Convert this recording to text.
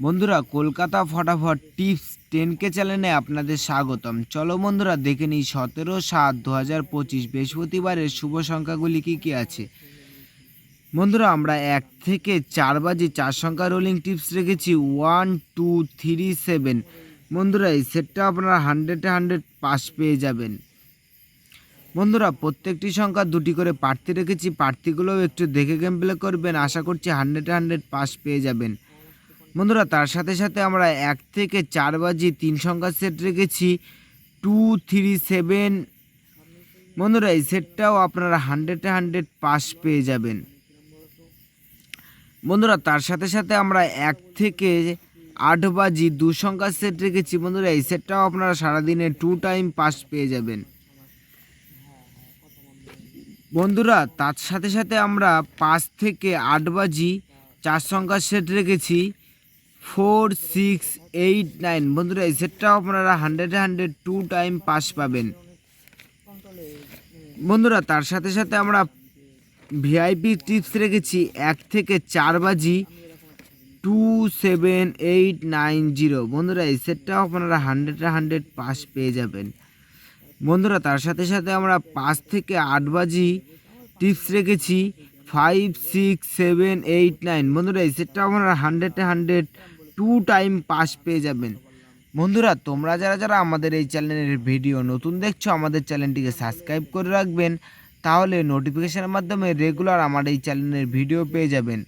বন্ধুরা, কলকাতা ফটাফট tips 10K চ্যানেলে আপনাদের স্বাগতম। চলো বন্ধুরা, দেখে নিই 17/7/2025 বৃহস্পতিবারের শুভ সংখ্যাগুলি কি কি আছে। বন্ধুরা, আমরা 1 থেকে 4 বাজে 4 সংখ্যা রোলিং টিপস রেখেছি 1 2 3 7। বন্ধুরা, এই সেটটা আপনারা 100 পাস পেয়ে যাবেন। বন্ধুরা, প্রত্যেকটি সংখ্যা দুটি করে প্রার্থী রেখেছি, প্রার্থীগুলোও একটু দেখে গেম প্লে করবেন, আশা করছি 100 পাস পেয়ে যাবেন। বন্ধুরা, তার সাথে সাথে আমরা 1 থেকে 4 বাজি 3 সংখ্যার সেট রেখেছি 2 3 7। বন্ধুরা, এই সেটটাও আপনারা 100 পাস পেয়ে যাবেন। বন্ধুরা, তার সাথে সাথে আমরা 1 থেকে 8 বাজি 2 সংখ্যার সেট রেখেছি। বন্ধুরা, এই সেটটাও আপনারা সারাদিনে 2 টাইম পাস পেয়ে যাবেন। বন্ধুরা, তার সাথে সাথে আমরা 5 থেকে 8 বাজি 4 সংখ্যার সেট রেখেছি 4 6 8 9। বন্ধুরা, এই সেটটাও আপনারা 100 2 টাইম পাস পাবেন। বন্ধুরা, তার সাথে সাথে আমরা ভিআইপি টিপস রেখেছি 1 থেকে 4 বাজি 2 7 8 9 0। বন্ধুরা, এই সেটটাও আপনারা 100 পাস পেয়ে যাবেন। বন্ধুরা, তার সাথে সাথে আমরা 5 থেকে 8 বাজি টিপস রেখেছি 5 6 7 8 9। বন্ধুরা, এই সেটটা আপনারা 100 2 টাইম পাস পেয়ে যাবেন। বন্ধুরা, তোমরা যারা যারা আমাদের এই চ্যানেলের ভিডিও নতুন দেখছো, আমাদের চ্যানেলটিকে সাবস্ক্রাইব করে রাখবেন, তাহলে নোটিফিকেশনের মাধ্যমে রেগুলার আমার এই চ্যানেলের ভিডিও পেয়ে যাবেন।